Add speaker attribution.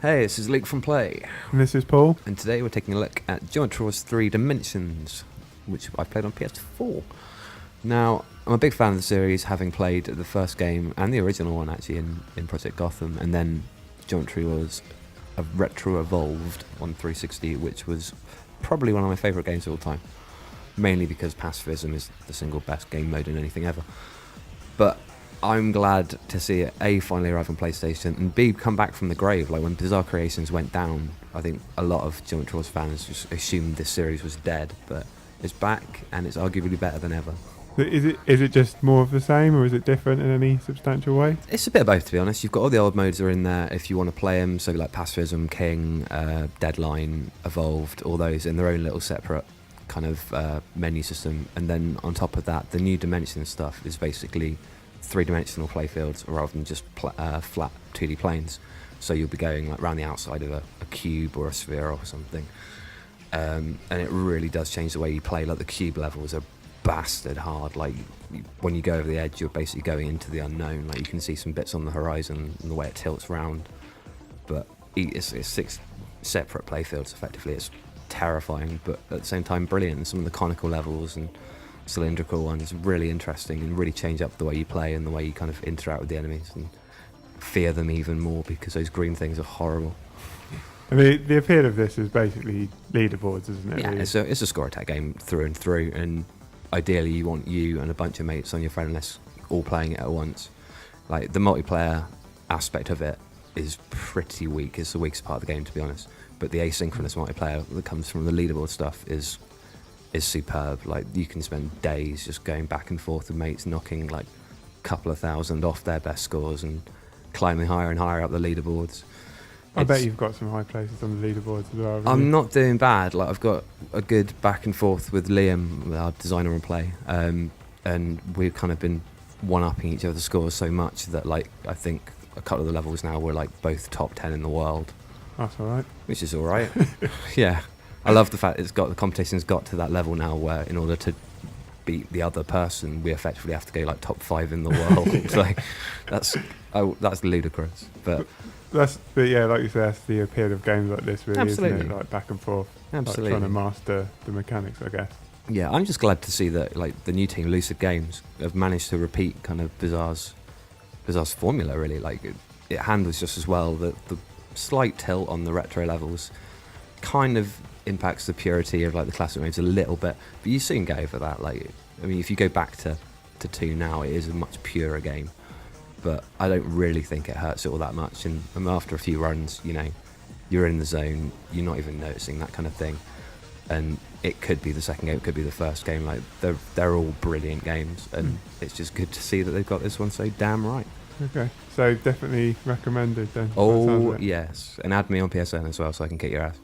Speaker 1: Hey, this is Luke from Play,
Speaker 2: And this is Paul.
Speaker 1: and today we're taking a look at Geometry Wars 3 Dimensions, which I've played on PS4. Now, I'm a big fan of the series, having played the first game and the original one actually in Project Gotham, and then Geometry Wars Retro Evolved on 360, which was probably one of my favourite games of all time, mainly because pacifism is the single best game mode in anything ever. But I'm glad to see it A, finally arrive on PlayStation, and B, come back from the grave. Like when Bizarre Creations went down, I think a lot of Geometry Wars fans just assumed this series was dead, but it's back and it's arguably better than ever.
Speaker 2: Is it just more of the same, or is it different in any substantial way?
Speaker 1: It's a bit of both, to be honest. You've got all the old modes are in there if you want to play them, so like Pacifism, King, Deadline, Evolved, all those in their own little separate kind of menu system. And then on top of that, the new Dimension stuff is basically three-dimensional playfields rather than just flat 2D planes. So you'll be going like around the outside of a cube or a sphere or something. And it really does change the way you play. Like the cube levels are bastard hard. Like when you go over the edge, you're basically going into the unknown. Like you can see some bits on the horizon and the way it tilts round, but it's 6 separate playfields effectively. It's terrifying, but at the same time brilliant. And some of the conical levels and cylindrical ones really interesting and really change up the way you play and the way you kind of interact with the enemies and fear them even more, because those green things are horrible.
Speaker 2: I mean, the appeal of this is basically leaderboards, isn't it?
Speaker 1: Yeah,
Speaker 2: really?
Speaker 1: it's a score attack game through and through, and ideally you want you and a bunch of mates on your friend list all playing it at once. Like the multiplayer aspect of it is pretty weak. It's the weakest part of the game, to be honest, but the asynchronous multiplayer that comes from the leaderboard stuff is superb. Like you can spend days just going back and forth with mates, knocking like a couple of thousand off their best scores and climbing higher and higher up the leaderboards.
Speaker 2: I bet you've got some high places on the leaderboards as well.
Speaker 1: I'm not doing bad. Like I've got a good back and forth with Liam, our designer on Play, and we've kind of been one-upping each other's scores so much that like I think a couple of the levels now we're like both top 10 in the world.
Speaker 2: That's all right.
Speaker 1: Which is all right. Yeah, I love the fact the competition's got to that level now where in order to beat the other person, we effectively have to go like top 5 in the world. Like that's ludicrous, but
Speaker 2: Yeah, like you said, that's the appeal of games like this, really,
Speaker 1: absolutely.
Speaker 2: isn't it? Like back and forth,
Speaker 1: Absolutely.
Speaker 2: like trying to master the mechanics, I guess.
Speaker 1: Yeah, I'm just glad to see that like the new team, Lucid Games, have managed to repeat kind of Bizarre's formula. Really, like it handles just as well. The slight tilt on the retro levels kind of impacts the purity of like the classic modes a little bit, but you soon get over that. Like, I mean, if you go back to 2 now, it is a much purer game. But I don't really think it hurts it all that much. And after a few runs, you know, you're in the zone, you're not even noticing that kind of thing. And it could be the second game, it could be the first game. Like they're all brilliant games, and it's just good to see that they've got this one so damn right.
Speaker 2: Okay, so definitely recommended then.
Speaker 1: Oh yes, and add me on PSN as well so I can kick your ass.